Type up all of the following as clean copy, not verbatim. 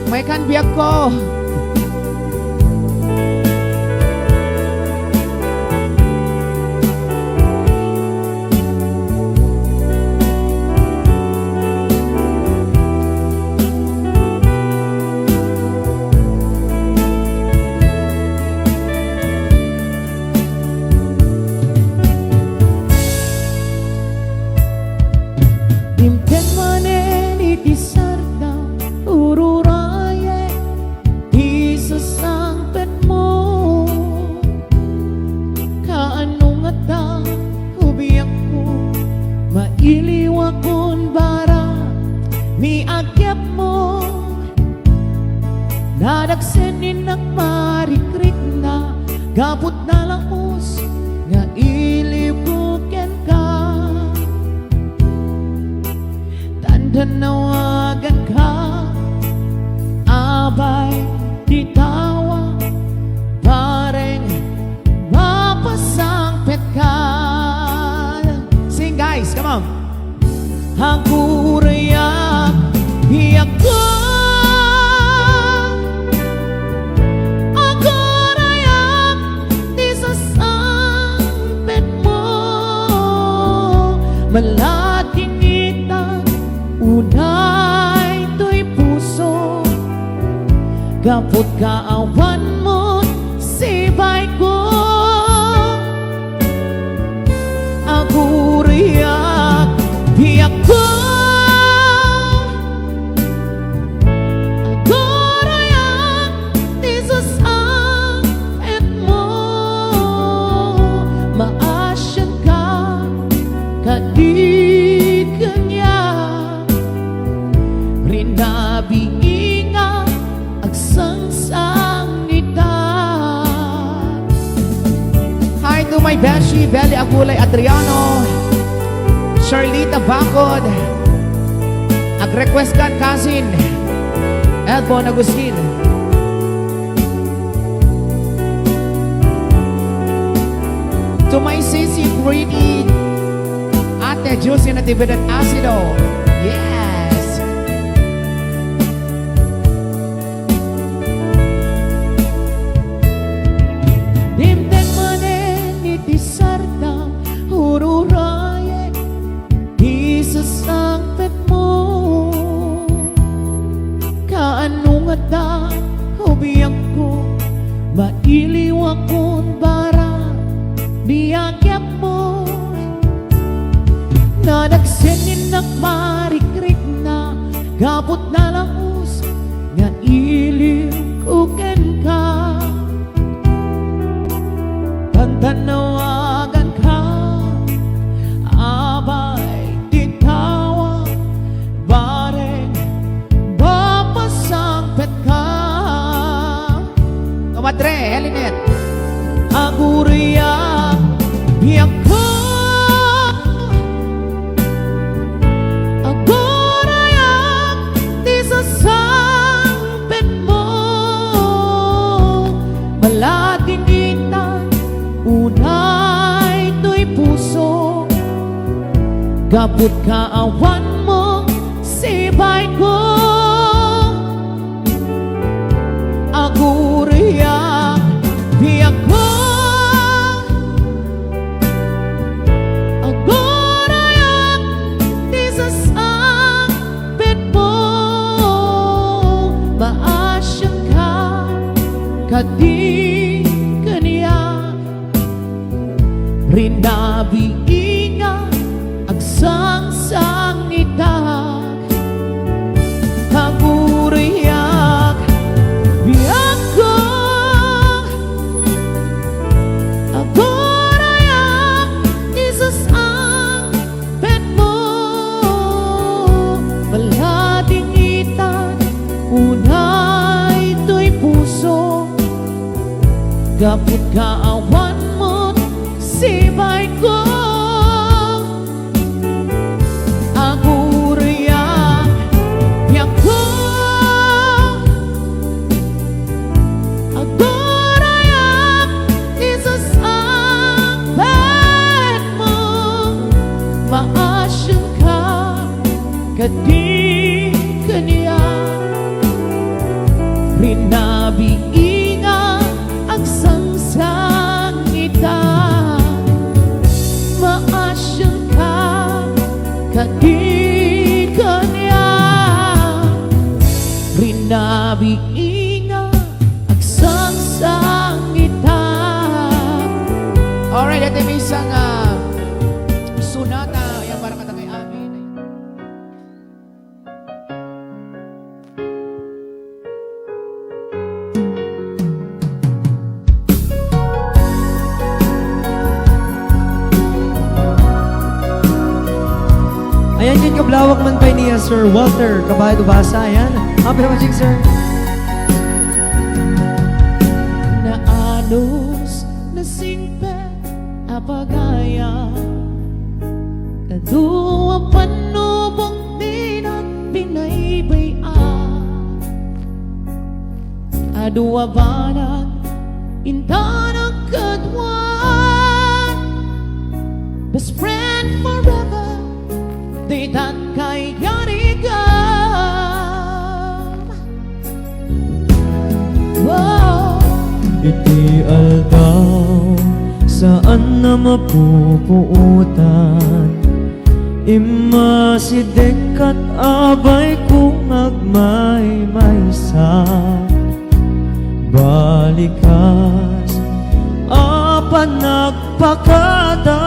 May kan biag ko. Iliwakon bara mi agyap mo nadagsenin nagmarikrik na gabot na laos nga iliw ko ken ka tandanawagan ka abay ditawa pareng mapasangpet ka. Sing guys, come on. Aku rayak biak ko aku rayak di sasampit mo malaking kita unay to'y puso gapot kaawan mo sibay ko aku rayak biak ko aku rayak di sasampit mo maasyan ka kadiganya rinabi inga agsangsang nita. Hi to my Beshi, Belly Agulay Adriano, Charlita Bacod, ag-request kan cousin Elbon Agustin. To my sissy pretty Ate Juicy Natividad Acido. Yes. Dimten manen iti sarta hururaye di sasangpet mo kaano nga da hubiyak ko mailiwakon bara niyagyap mo nadagsenin nagmarikrik na gabot na laos nga iliw ko ken ka tantanawagan ka abay titawa bareng mapasangpet ka. Komadre, Helinet. Aku rayak biak ko aku rayak di sasampit mo malaking kita unay to'y puso gapot kaawan mo sibay ko aku rayak biak ko aku rayak di sasampit mo maasyan ka kadiganya rinabi inga agsangsang itak aku rayak biak ko aku rayak di sasampit mo malaking itak unay to'y puso gapot kaawan mo sibay ko aku rayak biak ko aku rayak di sasampit mo maasyan ka kadiganya rinabiinga ang sangsangita. Maasyang ka kanya, rinabiinga ang sangsangita. Alright, ito may isang sunata. Ayan, para kata kay amin. Ayan yun, kablawak man pa niya, Sir Walter Caballo Basa. Ayan. Happy watching, sir. Naanos na simpe apagaya, kadua panubok din ang binaybaya. Adua banag intanang kadwan, best friend forever, di tan kay yarigam. Wow. Iti aldaw, saan na mapupuutan? Imasidek at abay kung agmay-maysa. Balikas, apan nagpakada,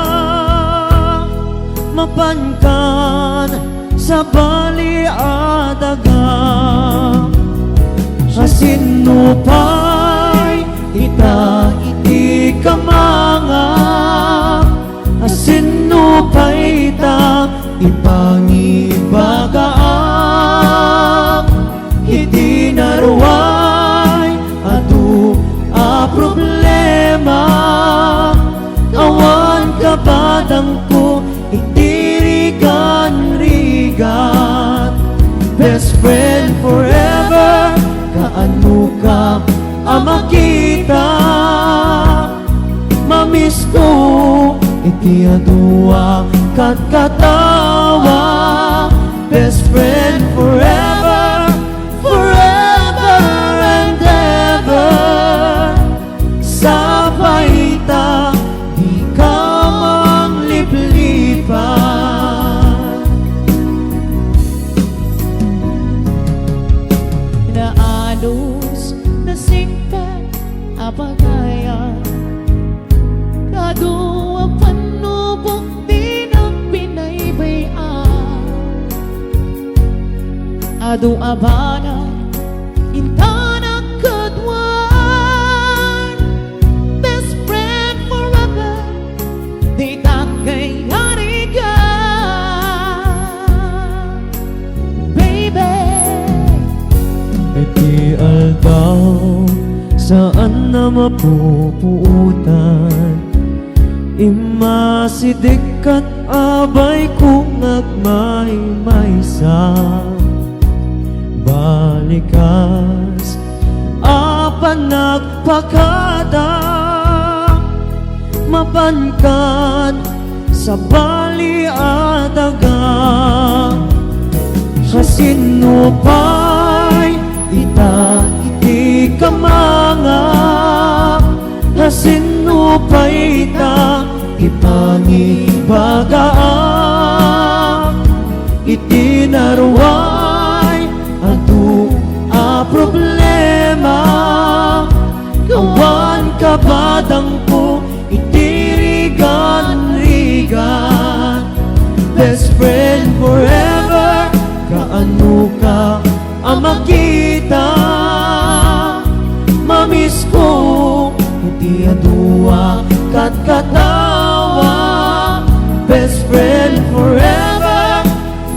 mapankan sa baliadaga. Asinupay ita iti kamanga, asinupay ita ipangibagaak. Iti naruay atu a problema, awan kabadang ko itirigan-rigan. Best friend forever, kaano ka amakita. Mamiss ko iti adua kat katawa. Best friend forever, forever and ever. Sa paita di ka mangliplipan. Naanos na simpe apagaya, kadua panubok din ang binaybaya. Adu abana intanang kadwan, best friend forever, di takay harigan. Baby, Iti aldaw, saan na mapupuutan? Imasidik at abay kung agmay-maysa. Balikas, apan nagpakada, mapankan sa baliadaga. Kasinupay ita iti kamanga, kasinupay ita ipangibagaak. Iti naruay adu a problema, kawan kabadang ko itirigan-rigan. Best friend forever, kaano ka amakita. Mamiss ko iti adua kat katawa. Best friend forever,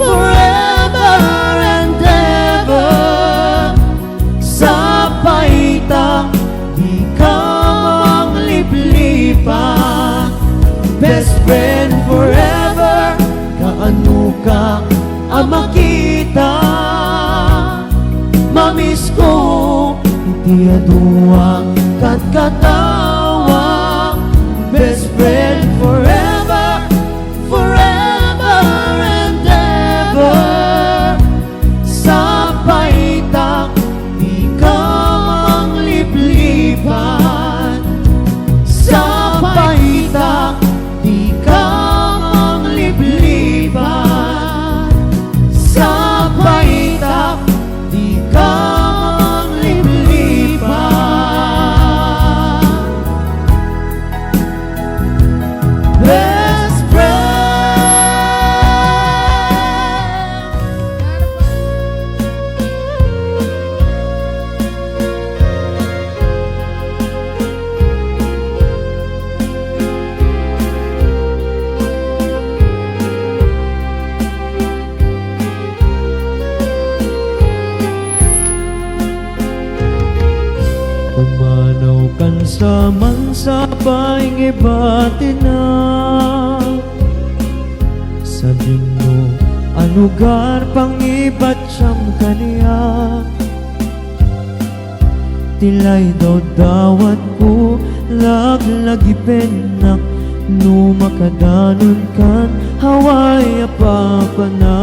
forever and ever. Sa paita di ka mangliplipan. Best friend forever, kaano ka amakita. Mamiss ko iti adua kat katawa. Best friend forever, forever and ever. Sa paita di ka saman sa paing ibati na sabi mo anugar pang ibat siyam kaniya tilay daw dawat ko laglagipen na no makadanon kan haway apapa na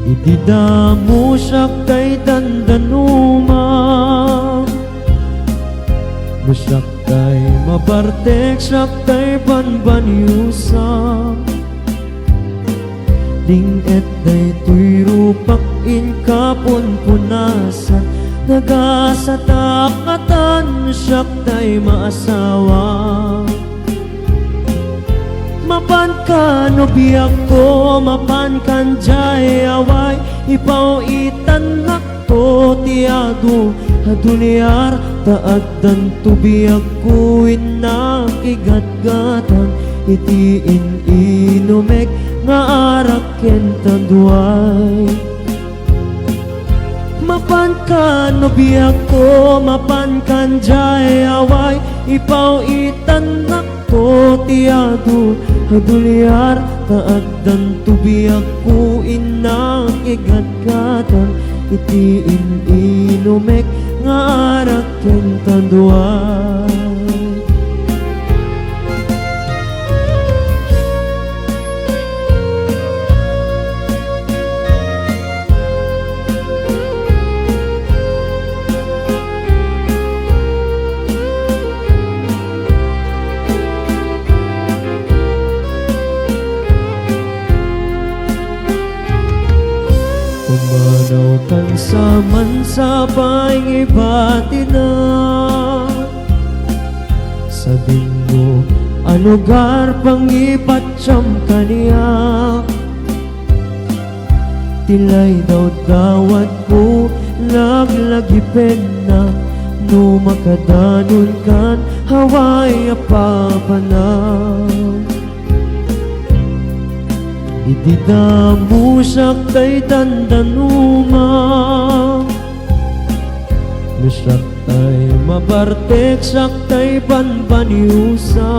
ididamo siya kay dandanuma Masyak kay mabartek siya kay banbanyusa Ding et day tuy rupak in kapon punasan Nagasatakatan siya kay maasawa Mapan ka no biyak ko, mapan kan jay away Ipaw itanak ko tiado Haduliar taad dan tubiyak ko inakigat-gatan Itiin inumek nga araken tanduay Mapan ka no biyak ko, mapan kan jay away Ipaw itanak ko tiado Haduliar taad dan tubiyak ko inakigat-gatan Itiin inumek nga araken tanduay Umanaw kan saman sa paing ibati na Sabihin mo anugar pang ibat siyam kaniya Tilay daw dawat ko laglagipen na no makadanon kan haway apapanaw Ididamo siya kay dandanuma Nasyak tay mabartek siya kay banbanyusa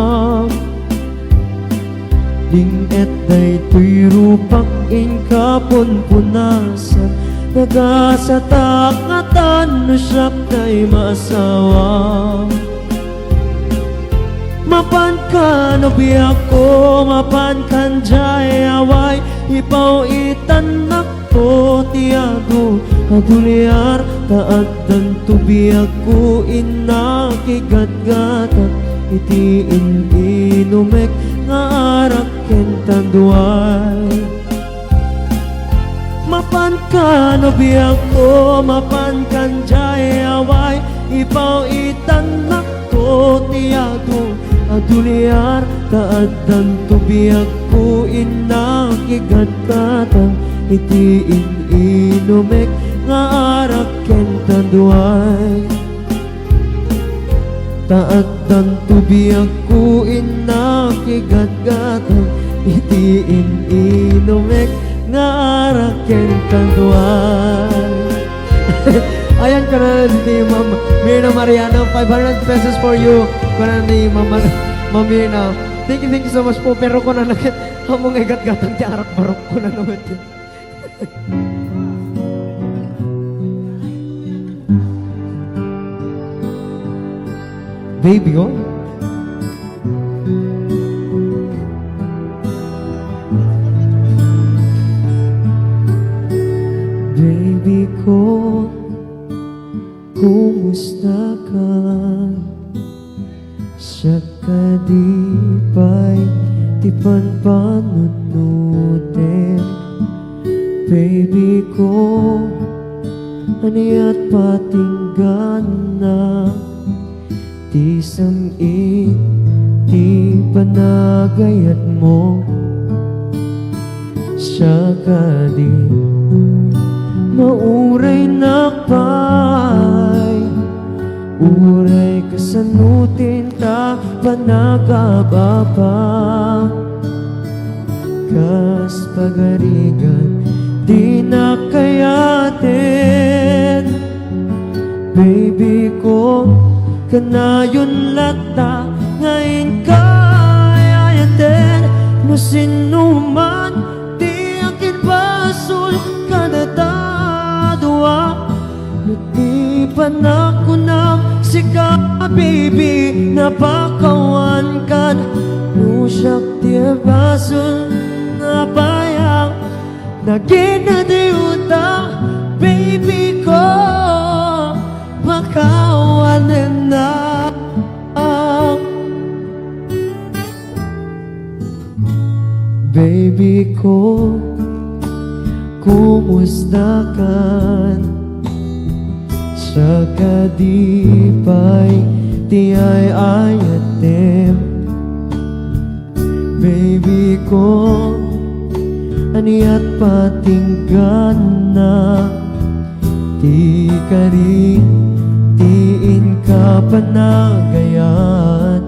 Ding et day tuy rupak in kapon punasan Nagasatakatan siya kay maasawa Mapan ka no biyak ko, mapan kan jay away Ipaw itanak ko tiado Haduliar taad dan tubiyak ko inakigat-gatan Itiin inumek nga araken tanduay Mapan ka no biyak ko, mapan kan jay away Ipaw itanak ko tiado Haduliar taad dan tubiyak ko inakigat-gatan Itiin inumek nga araken tanduay Taad dan tubiyak ko inakigat-gatan Itiin inumek nga araken tanduay Ayan ka na ni Ma'am Mirna Mariano, 500 pesos for you. Ka na ni Ma'am Mirna. Thank you so much po. Pero ko na nakit, hamong igat-gatang ti arak barok ko na naman din. Baby, oh. Baby ko, kumusta ka? Siya ka di pa'y tipan panunutin Baby ko, aniat patinggan na Ti samit, ti panagayat mo Siya ka di mauray nakpay Uray kasanutin ta panagababa Kas pagarigan di na kayatin Baby ko, kanayon lata ngayon kayayatin no sino man di akin basol kadadadwa no di panakunam sika baby napakawan kan no syakti basol napayang naginadiuta baby ko makawanan na baby ko, kumusta kan? Sa kadipay, ti ay ayatem. Baby ko, aniat patinggan na. Ti kari, tiin ka panagayat.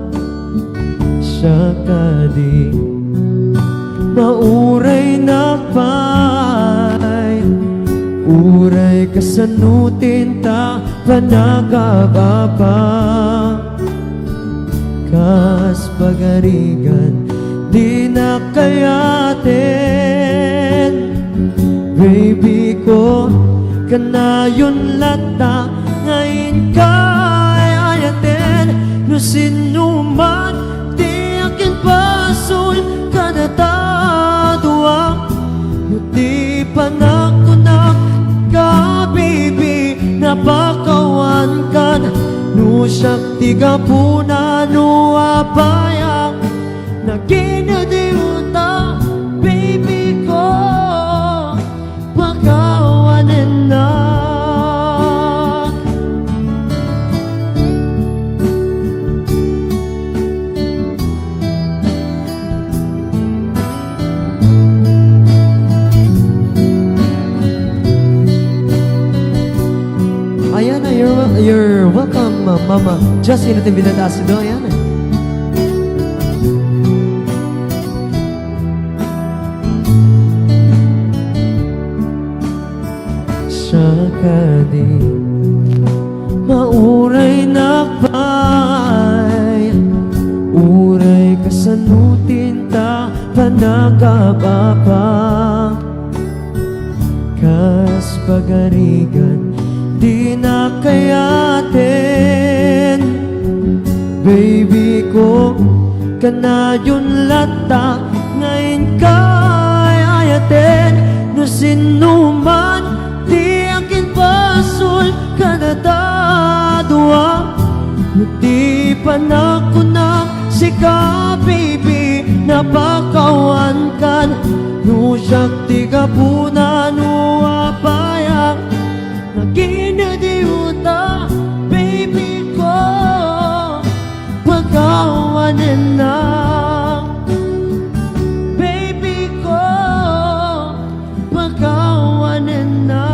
Sa kadipay, mauray na pa'y uray kasanutin ta panagababa kas pagarigan di na kayatin baby ko kanayon lata ngayon kayatin no sino man di akin pasul kadata di panakunang ka baby napakawan kan no syakti ka puna no apayang naginadiuta baby ko pakawanin na you're welcome, Mama. Just in Natividad Asido, ayan. Sa kadi, mauray na pa'y uray kasanutin ta panagababa kas pagarigan di na kayatin baby ko kanayon lata ngayon kayatin no sino man di akin pasul kadadadwa no di panakunang sika baby napakawan kan no syakti ka puna no apayang naginadiuta baby ko pagkawanin na baby ko pagkawanin na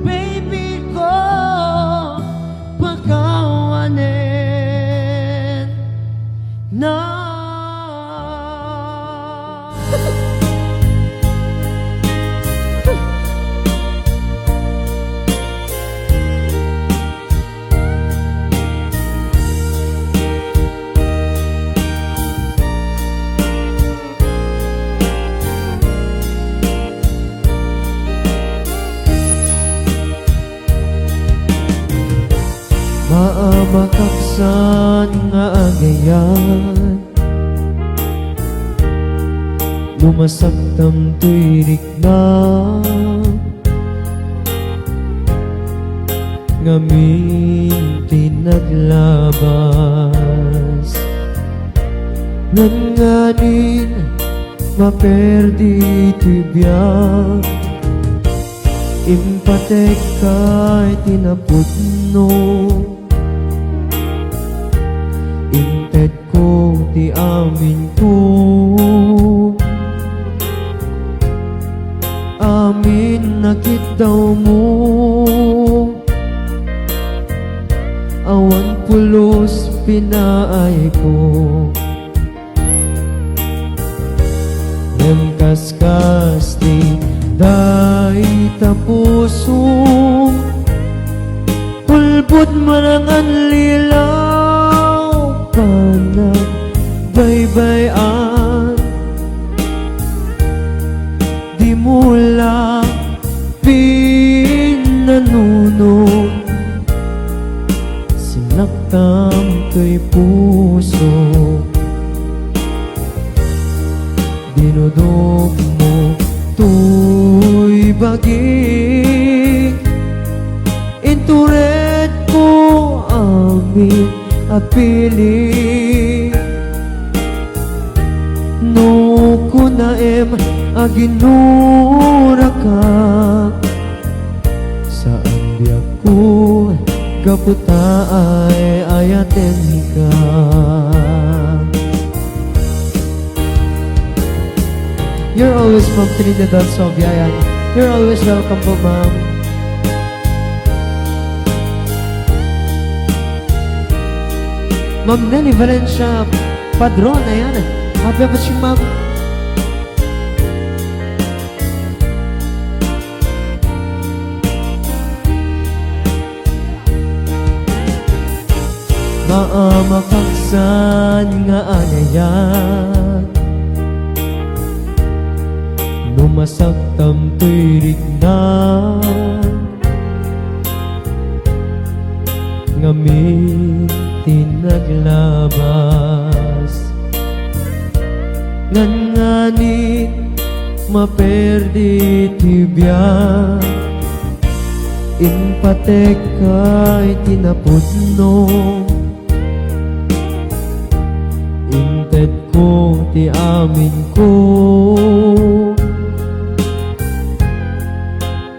baby ko pagkawanin na maamakaksan nga agayan lumasaktam tuirik na ngamin tinaglabas nanganin maperdi tibiyang impatek kay tinapudno inted ko ti amin ko amin nakitaw mo awan pulos pinaay ko nemkas-kas ti day tapuso manangan lilaw panag baybayan, di mo lang pinanunod, sinaktan ko'y puso, dinudog mo to'y baging, intured ko amin apili, no kunaem aginura ka, saan biyak ko kaputa ay ayaten ka. You're always from Trinidad, Sobiayan. You're always welcome po, ma'am. Ma'am Nelly Valencia Padron, ayan. Happy birthday, ma'am. Maamakaksan nga anayan, numasaktam to'y rignan, ngamin tinaglabas, nganganit maperdi tibyan, impatek kay tinapudno, inted ko ti amin ko,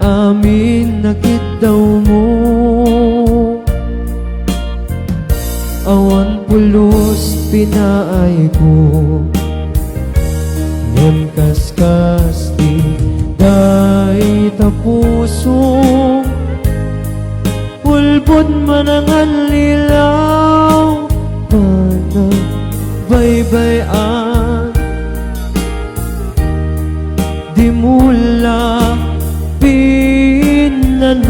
amin nakit daw mo, awan pulos pinaay ko, ngem kaskas ti day tapuso, pulbod manangan lilaw panag baybayan, di mula pinanunod,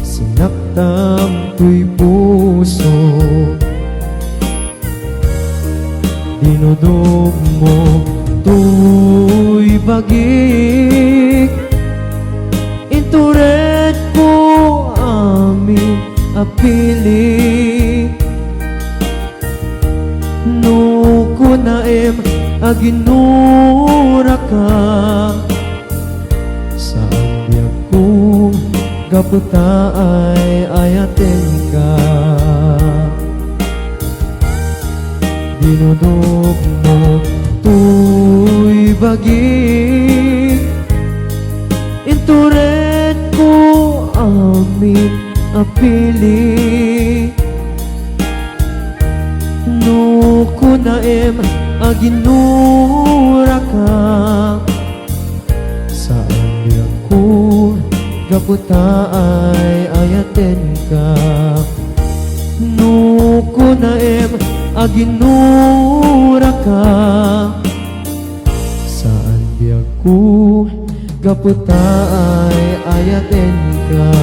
sinaktam ko'y puso, dinudog mo to'y bagik, intured ko amin apili, no kunaem aginura ka, saan biyak ko kaputa ay ayaten ka, dinudog mo to'y bagik, intured ko amin apili, no kunaem aginura ka, saan biyak ko kaputa ay ayaten ka, no kunaem aginura ka, saan biyak ko kaputa ay ayaten ka.